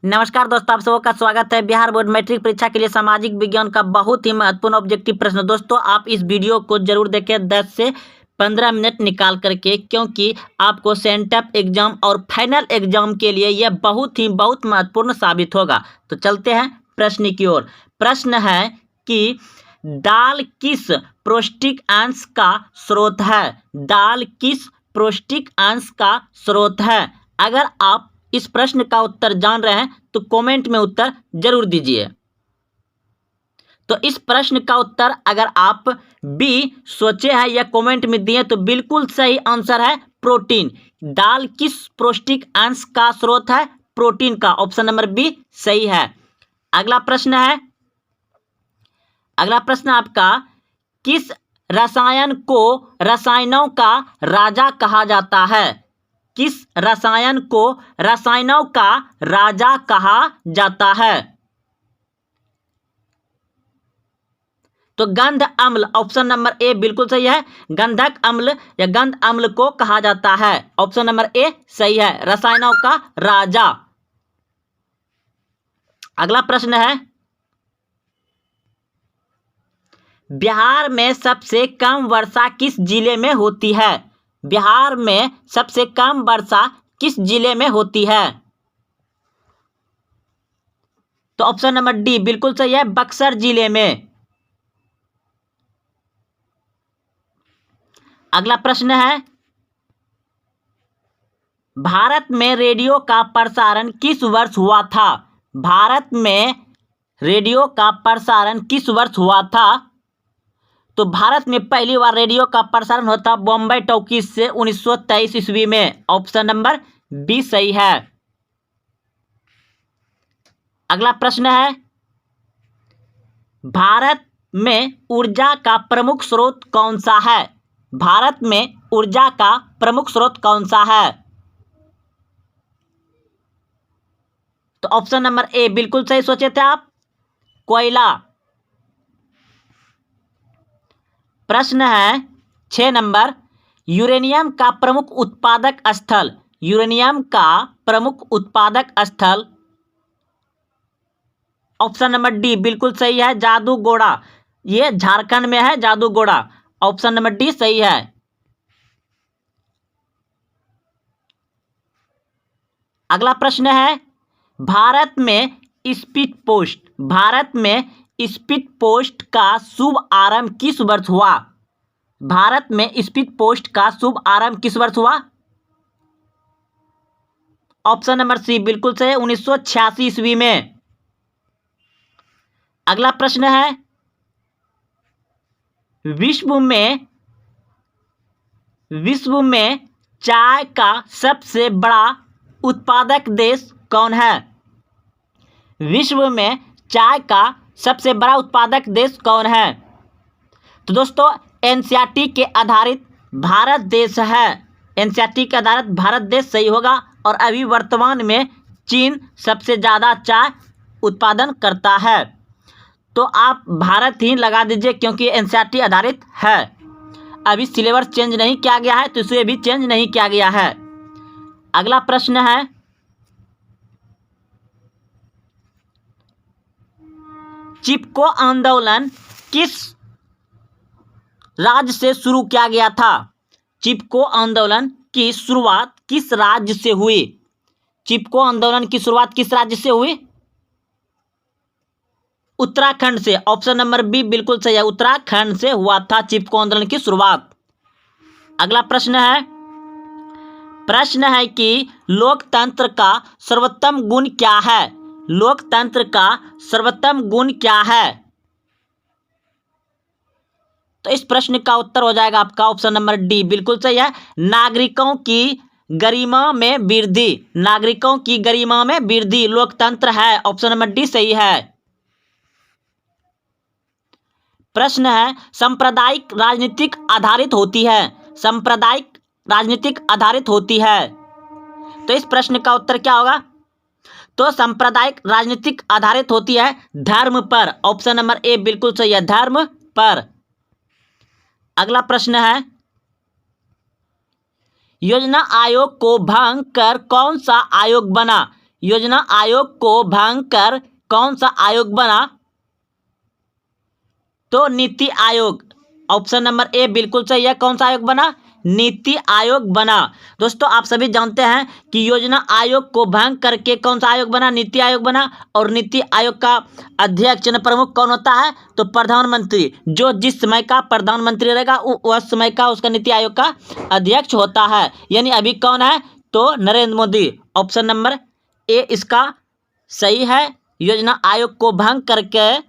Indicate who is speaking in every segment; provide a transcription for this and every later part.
Speaker 1: नमस्कार दोस्तों, आप सबों का स्वागत है। बिहार बोर्ड मैट्रिक परीक्षा के लिए सामाजिक विज्ञान का बहुत ही महत्वपूर्ण ऑब्जेक्टिव प्रश्न। दोस्तों, आप इस वीडियो को जरूर देखें 10 से 15 मिनट निकाल करके, क्योंकि आपको सेंटअप एग्जाम और फाइनल एग्जाम के लिए यह बहुत महत्वपूर्ण साबित होगा। तो चलते हैं प्रश्न की ओर। प्रश्न है कि दाल किस पौष्टिक अंश का स्रोत है? दाल किस पौष्टिक अंश का स्रोत है? अगर आप इस प्रश्न का उत्तर जान रहे हैं तो कमेंट में उत्तर जरूर दीजिए। तो इस प्रश्न का उत्तर अगर आप बी सोचे हैं या कमेंट में दिए तो बिल्कुल सही आंसर है प्रोटीन। दाल किस पौष्टिक अंश का स्रोत है? प्रोटीन का। ऑप्शन नंबर बी सही है। अगला प्रश्न आपका, किस रसायन को रसायनों का राजा कहा जाता है? किस रसायन को रसायनों का राजा कहा जाता है? तो गंध अम्ल। ऑप्शन नंबर ए बिल्कुल सही है। गंधक अम्ल या गंध अम्ल को कहा जाता है। ऑप्शन नंबर ए सही है, रसायनों का राजा। अगला प्रश्न है, बिहार में सबसे कम वर्षा किस जिले में होती है? बिहार में सबसे कम वर्षा किस जिले में होती है? तो ऑप्शन नंबर डी बिल्कुल सही है, बक्सर जिले में। अगला प्रश्न है, भारत में रेडियो का प्रसारण किस वर्ष हुआ था? भारत में रेडियो का प्रसारण किस वर्ष हुआ था? तो भारत में पहली बार रेडियो का प्रसारण होता बॉम्बे टॉकीज से 1923 ईस्वी में। ऑप्शन नंबर बी सही है। अगला प्रश्न है, भारत में ऊर्जा का प्रमुख स्रोत कौन सा है? भारत में ऊर्जा का प्रमुख स्रोत कौन सा है? तो ऑप्शन नंबर ए बिल्कुल सही सोचे थे आप, कोयला। प्रश्न है 6 नंबर, यूरेनियम का प्रमुख उत्पादक स्थल। यूरेनियम का प्रमुख उत्पादक स्थल। ऑप्शन नंबर डी बिल्कुल सही है, जादूगोड़ा। ये झारखंड में है, जादूगोड़ा। ऑप्शन नंबर डी सही है। अगला प्रश्न है, भारत में स्पीड पोस्ट। भारत में स्पीड पोस्ट का शुभ आरंभ किस वर्ष हुआ? भारत में स्पीड पोस्ट का शुभ आरंभ किस वर्ष हुआ? ऑप्शन नंबर सी बिल्कुल सही है, 1986 ईस्वी में। अगला प्रश्न है, विश्व में चाय का सबसे बड़ा उत्पादक देश कौन है? विश्व में चाय का सबसे बड़ा उत्पादक देश कौन है? तो दोस्तों, एनसीईआरटी के आधारित भारत देश है। एनसीईआरटी के आधारित भारत देश सही होगा। और अभी वर्तमान में चीन सबसे ज़्यादा चाय उत्पादन करता है। तो आप भारत ही लगा दीजिए, क्योंकि एनसीईआरटी आधारित है। अभी सिलेबस चेंज नहीं किया गया है, तो इसे भी चेंज नहीं किया गया है। अगला प्रश्न है, चिपको आंदोलन किस राज्य से शुरू किया गया था? चिपको आंदोलन की शुरुआत किस राज्य से हुई? चिपको आंदोलन की शुरुआत किस राज्य से हुई? उत्तराखंड से। ऑप्शन नंबर बी बिल्कुल सही है, उत्तराखंड से हुआ था चिपको आंदोलन की शुरुआत। अगला प्रश्न है कि लोकतंत्र का सर्वोत्तम गुण क्या है? लोकतंत्र का सर्वोत्तम गुण क्या है? तो इस प्रश्न का उत्तर हो जाएगा आपका ऑप्शन नंबर डी बिल्कुल सही है, नागरिकों की गरिमा में वृद्धि। नागरिकों की गरिमा में वृद्धि लोकतंत्र है। ऑप्शन नंबर डी सही है। प्रश्न है, सांप्रदायिक राजनीतिक आधारित होती है। सांप्रदायिक राजनीतिक आधारित होती है। तो इस प्रश्न का उत्तर क्या होगा? तो सांप्रदायिक राजनीतिक आधारित होती है धर्म पर। ऑप्शन नंबर ए बिल्कुल सही है, धर्म पर। अगला प्रश्न है, योजना आयोग को भंग कर कौन सा आयोग बना? योजना आयोग को भंग कर कौन सा आयोग बना? तो NITI Aayog. Option number A बिल्कुल सही है। कौन सा आयोग बना? नीति आयोग बना। दोस्तों आप सभी जानते हैं कि योजना आयोग को भंग करके कौन सा आयोग बना? नीति आयोग बना। और नीति आयोग का अध्यक्ष प्रमुख कौन होता है? तो प्रधानमंत्री। जो जिस समय का प्रधानमंत्री रहेगा वह समय का उसका नीति आयोग का अध्यक्ष होता है। यानी अभी कौन है? तो Narendra Modi. Option number A इसका सही है। योजना आयोग को भंग करके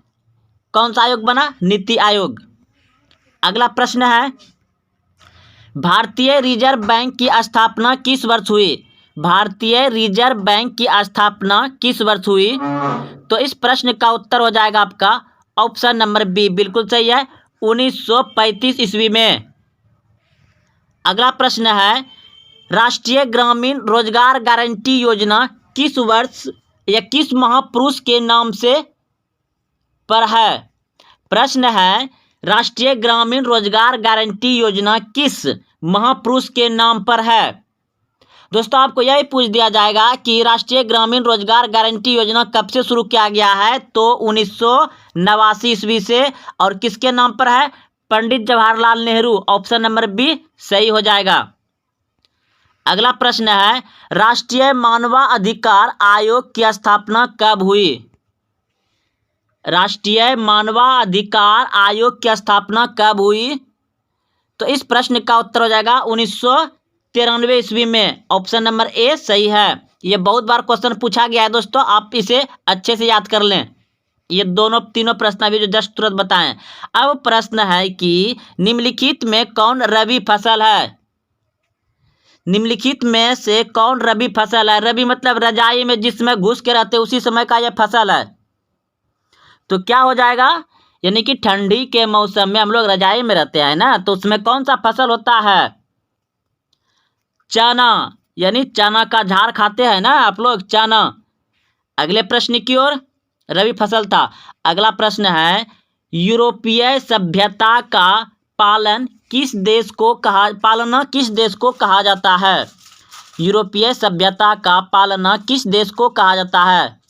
Speaker 1: कौन सा आयोग बना? नीति आयोग। अगला प्रश्न है, भारतीय रिजर्व बैंक की स्थापना किस वर्ष हुई? भारतीय रिजर्व बैंक की स्थापना किस वर्ष हुई? तो इस प्रश्न का उत्तर हो जाएगा आपका ऑप्शन नंबर बी बिल्कुल सही है, 1935 ईस्वी में। अगला प्रश्न है, राष्ट्रीय ग्रामीण रोजगार गारंटी योजना किस वर्ष या किस महापुरुष के नाम से पर है? प्रश्न है, राष्ट्रीय ग्रामीण रोजगार गारंटी योजना किस महापुरुष के नाम पर है? दोस्तों आपको यही पूछ दिया जाएगा कि राष्ट्रीय ग्रामीण रोजगार गारंटी योजना कब से शुरू किया गया है? तो 1989 ईस्वी से। और किसके नाम पर है? Pandit Jawaharlal Nehru. Option number B सही हो जाएगा। अगला प्रश्न है, राष्ट्रीय मानवाधिकार आयोग की स्थापना कब हुई? राष्ट्रीय मानवाधिकार आयोग की स्थापना कब हुई? तो इस प्रश्न का उत्तर हो जाएगा 1993 ईस्वी में। ऑप्शन नंबर ए सही है। ये बहुत बार क्वेश्चन पूछा गया है दोस्तों, आप इसे अच्छे से याद कर लें। ये तीनों प्रश्न अभी जो जस्ट तुरंत बताएं। अब प्रश्न है कि निम्नलिखित में कौन रबी फसल है? निम्नलिखित में से कौन रबी फसल है? रबी मतलब रजाई में जिसमें घुस के रहते उसी समय का यह फसल है। तो क्या हो जाएगा? यानी कि ठंडी के मौसम में हम लोग रजाई में रहते हैं ना, तो उसमें कौन सा फसल होता है? चना। यानी चना का झाड़ खाते हैं ना आप लोग, चना। अगले प्रश्न की ओर, रबी फसल था। अगला प्रश्न है, यूरोपीय सभ्यता का पालना किस देश को कहा जाता है? यूरोपीय सभ्यता का पालना किस देश को कहा जाता है?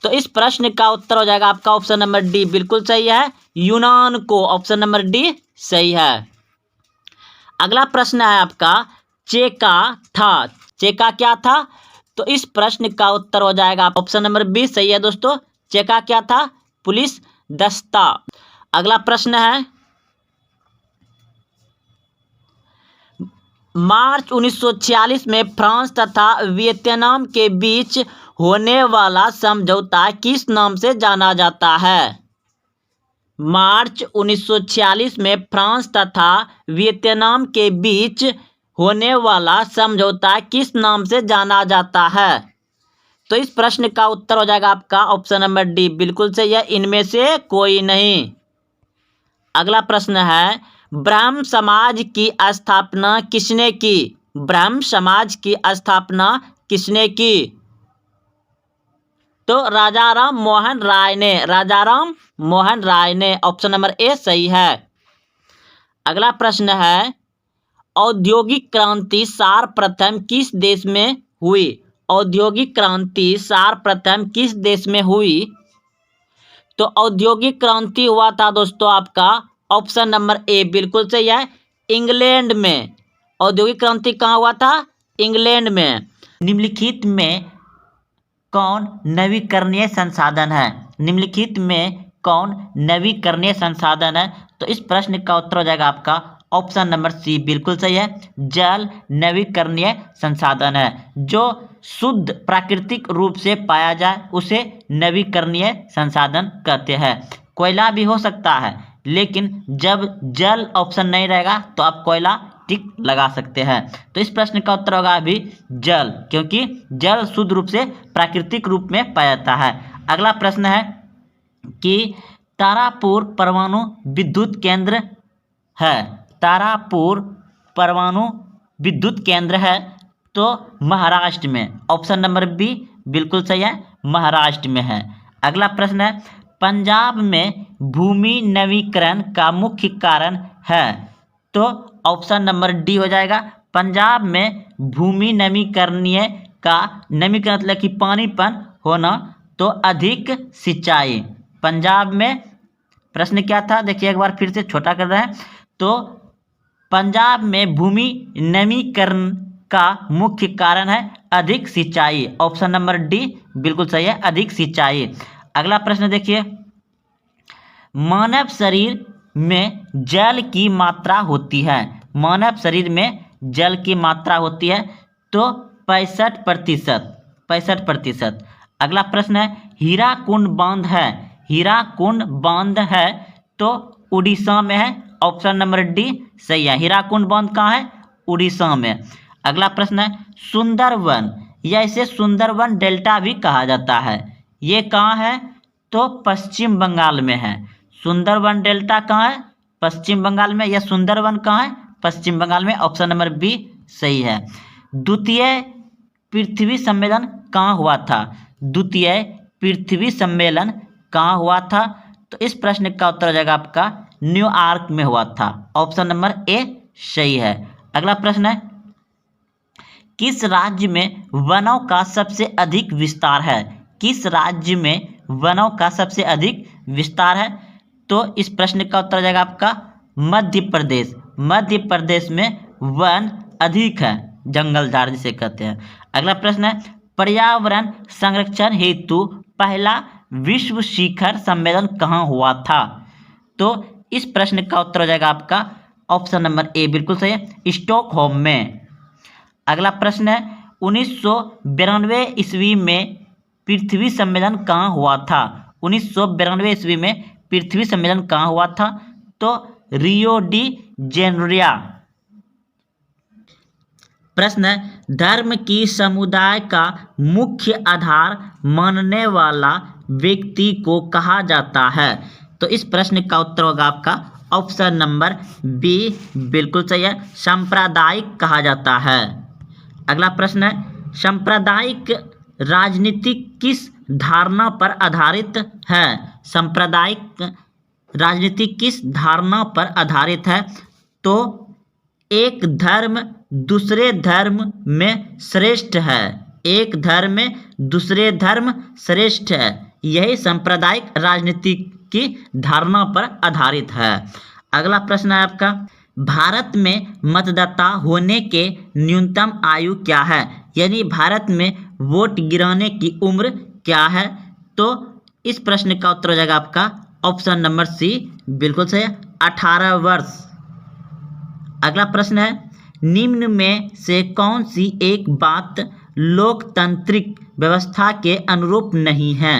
Speaker 1: तो इस प्रश्न का उत्तर हो जाएगा आपका ऑप्शन नंबर डी बिल्कुल सही है, यूनान को। ऑप्शन नंबर डी सही है। अगला प्रश्न है आपका, चेका था। चेका क्या था? तो इस प्रश्न का उत्तर हो जाएगा ऑप्शन नंबर बी सही है दोस्तों। चेका क्या था? पुलिस दस्ता। अगला प्रश्न है, मार्च 1946 में फ्रांस तथा वियतनाम के बीच होने वाला समझौता किस नाम से जाना जाता है? मार्च 1946 में फ्रांस तथा वियतनाम के बीच होने वाला समझौता किस नाम से जाना जाता है? तो इस प्रश्न का उत्तर हो जाएगा आपका ऑप्शन नंबर डी बिल्कुल सही है, इनमें से कोई नहीं। अगला प्रश्न है, ब्रह्म समाज की स्थापना किसने की? ब्रह्म समाज की स्थापना किसने की? तो राजाराम मोहन राय ने। राजाराम मोहन राय ने। ऑप्शन नंबर ए सही है। अगला प्रश्न है, औद्योगिक क्रांति सर्वप्रथम किस देश में हुई? औद्योगिक क्रांति सर्वप्रथम किस देश में हुई? तो औद्योगिक क्रांति हुआ था दोस्तों आपका ऑप्शन नंबर ए बिल्कुल सही है, इंग्लैंड में। औद्योगिक क्रांति कहाँ हुआ था? इंग्लैंड में। निम्नलिखित में कौन नवीकरणीय संसाधन है? निम्नलिखित में कौन नवीकरणीय संसाधन है? तो इस प्रश्न का उत्तर हो जाएगा आपका ऑप्शन नंबर सी बिल्कुल सही है, जल नवीकरणीय संसाधन है। जो शुद्ध प्राकृतिक रूप से पाया जाए उसे नवीकरणीय संसाधन कहते हैं। कोयला भी हो सकता है, लेकिन जब जल ऑप्शन नहीं रहेगा तो आप कोयला टिक लगा सकते हैं। तो इस प्रश्न का उत्तर होगा अभी जल, क्योंकि जल शुद्ध रूप से प्राकृतिक रूप में पाया जाता है। अगला प्रश्न है कि तारापुर परमाणु विद्युत केंद्र है। तारापुर परमाणु विद्युत केंद्र है तो महाराष्ट्र में। ऑप्शन नंबर बी बिल्कुल सही है, महाराष्ट्र में है। अगला प्रश्न है, पंजाब में भूमि नवीकरण का मुख्य कारण है। तो ऑप्शन नंबर डी हो जाएगा, पंजाब में भूमि नवीकरणीय का नमीकरण मतलब कि पानीपन होना, तो अधिक सिंचाई। पंजाब में प्रश्न क्या था, देखिए एक बार फिर से छोटा कर रहे हैं। तो पंजाब में भूमि नमीकरण का मुख्य कारण है अधिक सिंचाई। ऑप्शन नंबर डी बिल्कुल सही है, अधिक सिंचाई। अगला प्रश्न देखिए, मानव शरीर में जल की मात्रा होती है, मानव शरीर में जल की मात्रा होती है तो 65%, 65%। अगला प्रश्न है, हीराकुंड बांध है, हीराकुंड बांध है तो उड़ीसा में है। ऑप्शन नंबर डी सही है, हीराकुंड बांध कहाँ है, उड़ीसा में। अगला प्रश्न है, सुंदरवन, या इसे सुंदरवन डेल्टा भी कहा जाता है, ये कहाँ है, तो पश्चिम बंगाल में है। सुंदरवन डेल्टा कहाँ है, पश्चिम बंगाल में, या सुंदरवन कहाँ है, पश्चिम बंगाल में। ऑप्शन नंबर बी सही है। द्वितीय पृथ्वी सम्मेलन कहाँ हुआ था, द्वितीय पृथ्वी सम्मेलन कहाँ हुआ था, तो इस प्रश्न का उत्तर हो जाएगा आपका न्यूयॉर्क में हुआ था। ऑप्शन नंबर ए सही है। अगला प्रश्न है, किस राज्य में वनों का सबसे अधिक विस्तार है, किस राज्य में वनों का सबसे अधिक विस्तार है, तो इस प्रश्न का उत्तर हो जाएगा आपका मध्य प्रदेश। मध्य प्रदेश में वन अधिक है, जंगल झाड़ जिसे कहते हैं। अगला प्रश्न है, पर्यावरण संरक्षण हेतु पहला विश्व शिखर सम्मेलन कहाँ हुआ था, तो इस प्रश्न का उत्तर हो जाएगा आपका ऑप्शन नंबर ए बिल्कुल सही है, स्टॉकहोम में। अगला प्रश्न है, 1992 ईस्वी में पृथ्वी सम्मेलन कहाँ हुआ था, 1992 ईस्वी में पृथ्वी सम्मेलन कहाँ हुआ था, तो रियो डी जेनेरियो। प्रश्न है, धर्म की समुदाय का मुख्य आधार मानने वाला व्यक्ति को कहा जाता है, तो इस प्रश्न का उत्तर होगा आपका ऑप्शन नंबर बी बिल्कुल सही है, सांप्रदायिक कहा जाता है। अगला प्रश्न है, सांप्रदायिक राजनीति किस धारणा पर आधारित है, सांप्रदायिक राजनीति किस धारणा पर आधारित है, तो एक धर्म दूसरे धर्म में श्रेष्ठ है, एक धर्म में दूसरे धर्म श्रेष्ठ है, यही सांप्रदायिक राजनीति की धारणा पर आधारित है। अगला प्रश्न है आपका, भारत में मतदाता होने के न्यूनतम आयु क्या है, यानी भारत में वोट गिराने की उम्र क्या है, तो इस प्रश्न का उत्तर हो जाएगा आपका ऑप्शन नंबर सी बिल्कुल सही है, 18 वर्ष। अगला प्रश्न है, निम्न में से कौन सी एक बात लोकतांत्रिक व्यवस्था के अनुरूप नहीं है,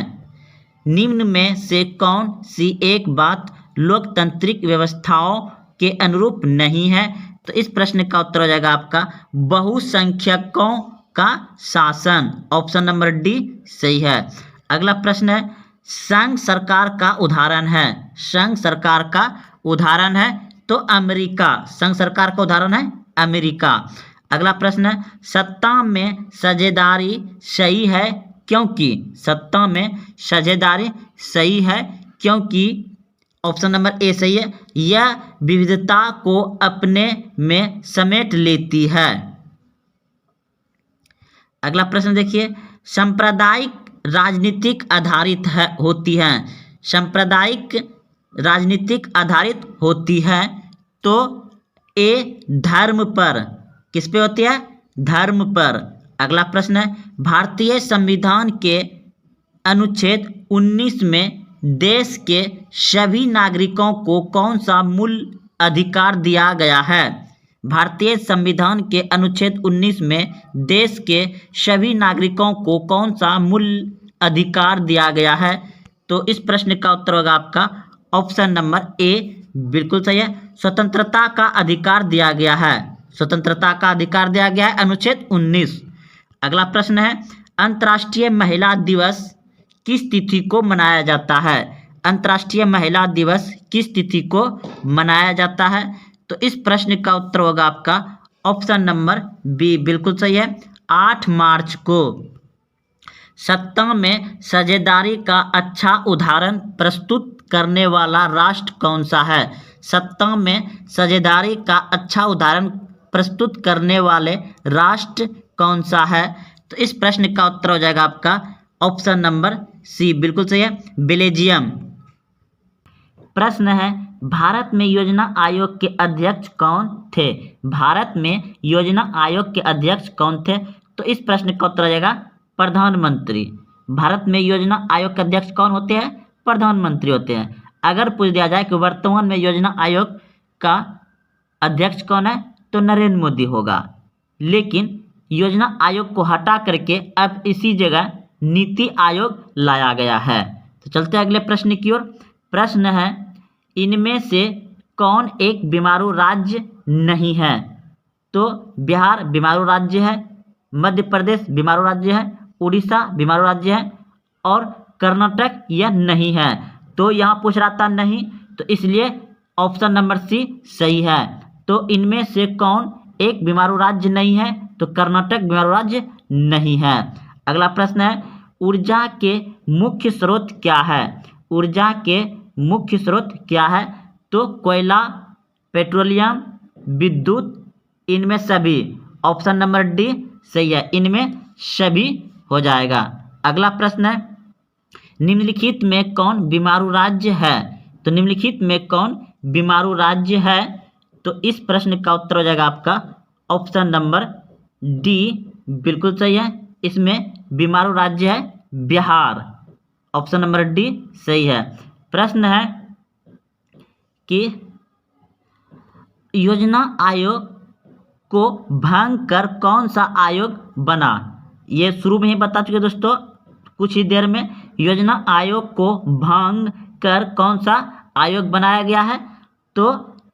Speaker 1: निम्न में से कौन सी एक बात लोकतांत्रिक व्यवस्थाओं के अनुरूप नहीं है, तो इस प्रश्न का उत्तर हो जाएगा आपका बहुसंख्यकों का शासन। ऑप्शन नंबर डी सही है। अगला प्रश्न है, संघ सरकार का उदाहरण है, संघ सरकार का उदाहरण है तो अमेरिका, संघ सरकार का उदाहरण है अमेरिका। अगला प्रश्न है, सत्ता में साझेदारी सही है क्योंकि, सत्ता में साझेदारी सही है क्योंकि, ऑप्शन नंबर ए सही है, यह विविधता को अपने में समेट लेती है। अगला प्रश्न देखिए, सांप्रदायिक राजनीतिक आधारित है होती है, सांप्रदायिक राजनीतिक आधारित होती है तो ए धर्म पर, किस पे होती है, धर्म पर। अगला प्रश्न है, भारतीय संविधान के अनुच्छेद 19 में देश के सभी नागरिकों को कौन सा मूल अधिकार दिया गया है, भारतीय संविधान के अनुच्छेद 19 में देश के सभी नागरिकों को कौन सा मूल अधिकार दिया गया है, तो इस प्रश्न का उत्तर होगा आपका ऑप्शन नंबर ए बिल्कुल सही है, स्वतंत्रता का अधिकार दिया गया है, स्वतंत्रता का अधिकार दिया गया है अनुच्छेद 19। अगला प्रश्न है, अंतर्राष्ट्रीय महिला दिवस किस तिथि को मनाया जाता है, अंतर्राष्ट्रीय महिला दिवस किस तिथि को मनाया जाता है, तो इस प्रश्न का उत्तर होगा आपका ऑप्शन नंबर बी बिल्कुल सही है, 8 मार्च को। सत्ता में साझेदारी का अच्छा उदाहरण प्रस्तुत करने वाला राष्ट्र कौन सा है, सत्ता में साझेदारी का अच्छा उदाहरण प्रस्तुत करने वाले राष्ट्र कौन सा है, तो इस प्रश्न का उत्तर हो जाएगा आपका ऑप्शन नंबर सी, बिल्कुल सही है, बेल्जियम। प्रश्न है, भारत में योजना आयोग के अध्यक्ष कौन थे? भारत में योजना आयोग के अध्यक्ष कौन थे? तो इस प्रश्न का उत्तर हो जाएगा प्रधानमंत्री। भारत में योजना आयोग के अध्यक्ष कौन होते हैं? प्रधानमंत्री होते हैं। अगर पूछ दिया जाए कि वर्तमान में योजना आयोग का अध्यक्ष कौन है, तो नरेंद्र मोदी होगा। लेकिन योजना आयोग को हटा करके अब इसी जगह नीति आयोग लाया गया है। तो चलते हैं अगले प्रश्न की ओर। प्रश्न है, इनमें से कौन एक बीमारू राज्य नहीं है? तो बिहार बीमारू राज्य है, मध्य प्रदेश बीमारू राज्य है, उड़ीसा बीमारू राज्य है और कर्नाटक यह नहीं है। तो यहाँ पूछ रहा था नहीं, तो इसलिए ऑप्शन नंबर सी सही है। तो इनमें से कौन एक बीमारू राज्य नहीं है? तो कर्नाटक बीमारू राज्य नहीं है। अगला प्रश्न है, ऊर्जा के मुख्य स्रोत क्या है? ऊर्जा के मुख्य स्रोत क्या है? तो कोयला, पेट्रोलियम, विद्युत, इनमें सभी। ऑप्शन नंबर डी सही है, इनमें सभी हो जाएगा। अगला प्रश्न है, निम्नलिखित में कौन बीमारू राज्य है? तो निम्नलिखित में कौन बीमारू राज्य है? तो इस प्रश्न का उत्तर हो जाएगा आपका ऑप्शन नंबर डी, बिल्कुल सही है, इसमें बीमारू राज्य है बिहार। ऑप्शन नंबर डी सही है। प्रश्न है कि योजना आयोग को भंग कर कौन सा आयोग बना? ये शुरू में ही बता चुके दोस्तों, कुछ ही देर में। योजना आयोग को भंग कर कौन सा आयोग बनाया गया है? तो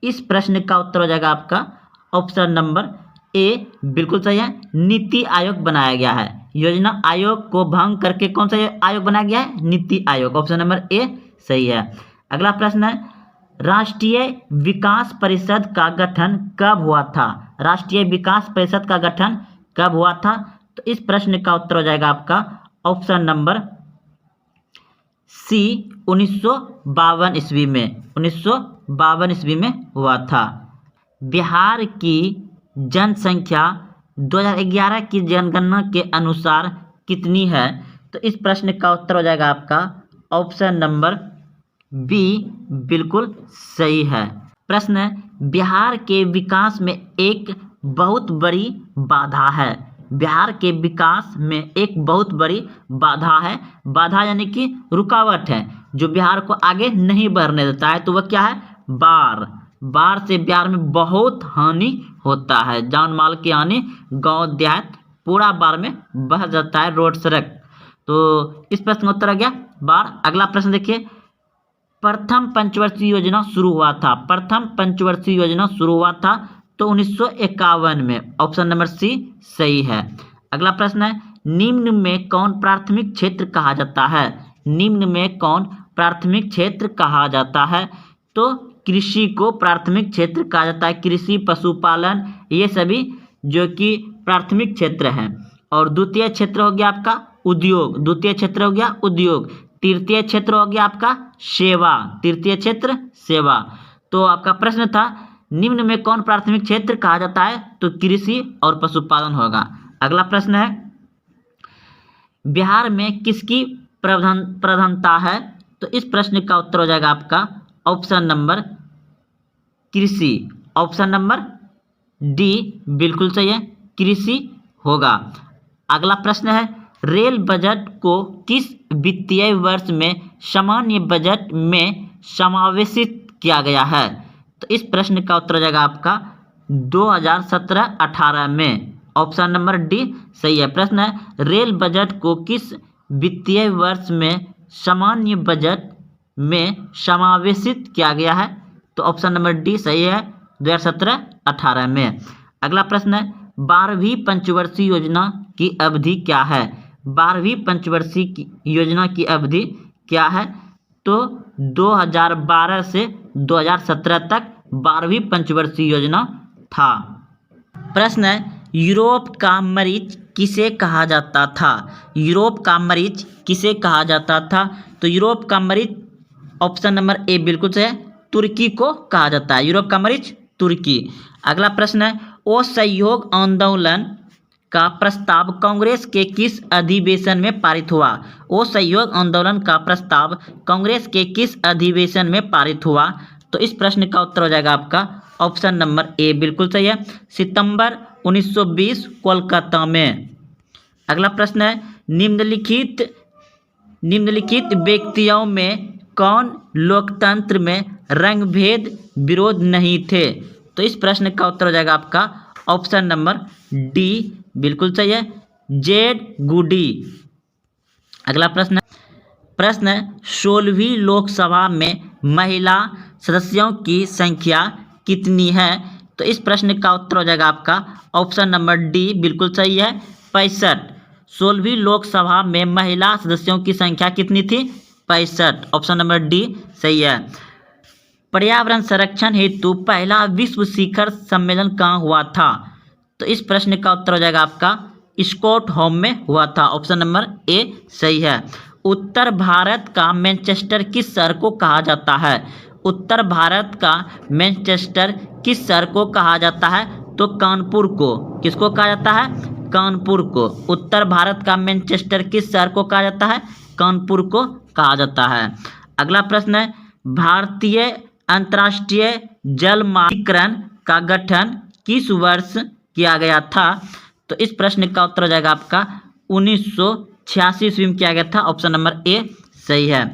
Speaker 1: इस प्रश्न का उत्तर हो जाएगा आपका ऑप्शन नंबर ए, बिल्कुल सही है, नीति आयोग बनाया गया है। योजना आयोग को भंग करके कौन सा आयोग बनाया गया है? NITI Aayog. Option number A सही है। अगला प्रश्न है, राष्ट्रीय विकास परिषद का गठन कब हुआ था? राष्ट्रीय विकास परिषद का गठन कब हुआ था? तो इस प्रश्न का उत्तर हो जाएगा आपका ऑप्शन नंबर सी, 1952 ईस्वी में। 1952 ईस्वी में हुआ था। बिहार की जनसंख्या 2011 की जनगणना के अनुसार कितनी है? तो इस प्रश्न का उत्तर हो जाएगा आपका ऑप्शन नंबर बी, बिल्कुल सही है। प्रश्न है, बिहार के विकास में एक बहुत बड़ी बाधा है। बिहार के विकास में एक बहुत बड़ी बाधा है। बाधा यानी कि रुकावट है, जो बिहार को आगे नहीं बढ़ने देता है। तो वह क्या है? बाढ़। बाढ़ से बिहार में बहुत हानि होता है, जान माल की हानि, गांव देहात पूरा बाढ़ में बह जाता है, रोड सड़क। तो इस प्रश्न का उत्तर आ गया बाढ़। अगला प्रश्न देखिए, प्रथम पंचवर्षीय योजना शुरू हुआ था। प्रथम पंचवर्षीय योजना शुरू हुआ था तो 1951 में। ऑप्शन नंबर सी सही है। अगला प्रश्न है, निम्न में कौन प्राथमिक क्षेत्र कहा जाता है? निम्न में कौन प्राथमिक क्षेत्र कहा जाता है? तो कृषि को प्राथमिक क्षेत्र कहा जाता है। कृषि, पशुपालन, ये सभी जो कि प्राथमिक क्षेत्र हैं। और द्वितीय क्षेत्र हो गया आपका उद्योग। द्वितीय क्षेत्र हो गया उद्योग। तृतीय क्षेत्र हो गया आपका सेवा। तृतीय क्षेत्र सेवा। तो आपका प्रश्न था, निम्न में कौन प्राथमिक क्षेत्र कहा जाता है? तो कृषि और पशुपालन होगा। अगला प्रश्न है, बिहार में किसकी प्रधानता है? तो इस प्रश्न का उत्तर हो जाएगा आपका ऑप्शन नंबर कृषि। ऑप्शन नंबर डी, बिल्कुल सही है, कृषि होगा। अगला प्रश्न है, रेल बजट को किस वित्तीय वर्ष में सामान्य बजट में समावेशित किया गया है? तो इस प्रश्न का उत्तर हो जाएगा आपका 2017-18 में। ऑप्शन नंबर डी सही है। प्रश्न है, रेल बजट को किस वित्तीय वर्ष में सामान्य बजट में समावेशित किया गया है? तो ऑप्शन नंबर डी सही है, 2017-18 में। अगला प्रश्न है, 12वीं पंचवर्षीय योजना की अवधि क्या है? 12वीं पंचवर्षीय योजना की अवधि क्या है? तो 2012 से 2017 तक 12वीं पंचवर्षीय योजना था। प्रश्न है, यूरोप का मरीच किसे कहा जाता था? यूरोप का मरीच किसे कहा जाता था? तो यूरोप का मरीच ऑप्शन नंबर ए बिल्कुल सही है, तुर्की को कहा जाता है। यूरोप का मरीच तुर्की। अगला प्रश्न है, असहयोग आंदोलन का प्रस्ताव कांग्रेस के किस अधिवेशन में पारित हुआ? असहयोग आंदोलन का प्रस्ताव कांग्रेस के किस अधिवेशन में पारित हुआ? तो इस प्रश्न का उत्तर हो जाएगा आपका ऑप्शन नंबर ए, बिल्कुल सही है, सितंबर 1920 कोलकाता में। अगला प्रश्न है, निम्नलिखित व्यक्तियों में कौन लोकतंत्र में रंगभेद विरोध नहीं थे? तो इस प्रश्न का उत्तर हो जाएगा आपका ऑप्शन नंबर डी, बिल्कुल सही है, जेड गुडी। अगला प्रश्न 16वीं लोकसभा में महिला सदस्यों की संख्या कितनी है? तो इस प्रश्न का उत्तर हो जाएगा आपका ऑप्शन नंबर डी, बिल्कुल सही है, 65। 16वीं लोकसभा में महिला सदस्यों की संख्या कितनी थी? 65। ऑप्शन नंबर डी सही है। पर्यावरण संरक्षण हेतु पहला विश्व शिखर सम्मेलन कहाँ हुआ था? तो इस प्रश्न का उत्तर हो जाएगा आपका स्टॉकहोम में हुआ था। ऑप्शन नंबर ए सही है। उत्तर भारत का मैनचेस्टर किस शहर को कहा जाता है? उत्तर भारत का मैनचेस्टर किस शहर को कहा जाता है? तो कानपुर को। किसको कहा जाता है? कानपुर को। उत्तर भारत का मैनचेस्टर किस शहर को कहा जाता है? कानपुर को कहा जाता है। अगला प्रश्न है, भारतीय अंतर्राष्ट्रीय जल मानकीकरण का गठन किस वर्ष किया गया था? तो इस प्रश्न का उत्तर हो जाएगा आपका 1986 ईस्वी में किया गया था। ऑप्शन नंबर ए सही है।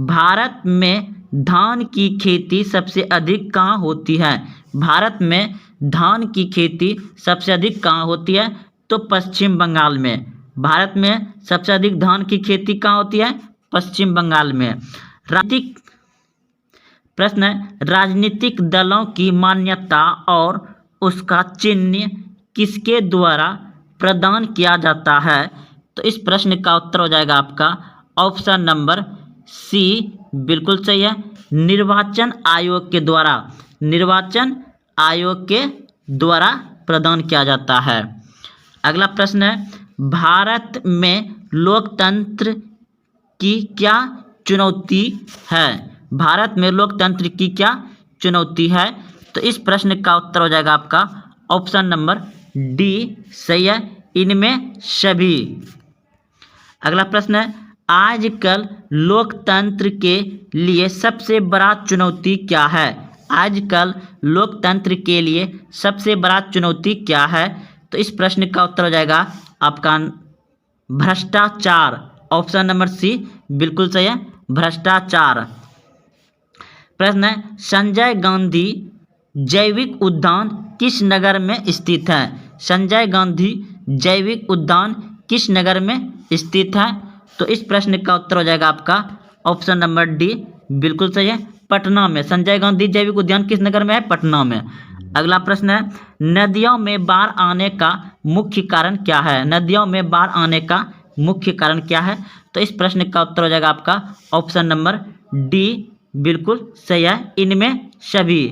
Speaker 1: भारत में धान की खेती सबसे अधिक कहाँ होती है? भारत में धान की खेती सबसे अधिक कहाँ होती है? तो पश्चिम बंगाल में। भारत में सबसे अधिक धान की खेती कहाँ होती है? पश्चिम बंगाल में। राजनीतिक प्रश्न है, राजनीतिक दलों की मान्यता और उसका चिन्ह किसके द्वारा प्रदान किया जाता है? तो इस प्रश्न का उत्तर हो जाएगा आपका ऑप्शन नंबर सी, बिल्कुल सही है, निर्वाचन आयोग के द्वारा। निर्वाचन आयोग के द्वारा प्रदान किया जाता है। अगला प्रश्न है, भारत में लोकतंत्र की क्या चुनौती है? भारत में लोकतंत्र की क्या चुनौती है? तो इस प्रश्न का उत्तर हो जाएगा आपका ऑप्शन नंबर डी सही है, इनमें सभी। अगला प्रश्न है, आजकल लोकतंत्र के लिए सबसे बड़ा चुनौती क्या है? आजकल लोकतंत्र के लिए सबसे बड़ा चुनौती क्या है? तो इस प्रश्न का उत्तर हो जाएगा आपका भ्रष्टाचार। ऑप्शन नंबर सी बिल्कुल सही है, भ्रष्टाचार। प्रश्न है, संजय गांधी जैविक उद्यान किस नगर में स्थित है? संजय गांधी जैविक उद्यान किस नगर में स्थित है? तो इस प्रश्न का उत्तर हो जाएगा आपका ऑप्शन नंबर डी, बिल्कुल सही है, पटना में। संजय गांधी जैविक उद्यान किस नगर में है? पटना में। अगला प्रश्न है, नदियों में बाढ़ आने का मुख्य कारण क्या है? नदियों में बाढ़ आने का मुख्य कारण क्या है? तो इस प्रश्न का उत्तर हो जाएगा आपका ऑप्शन नंबर डी, बिल्कुल सही है, इनमें सभी।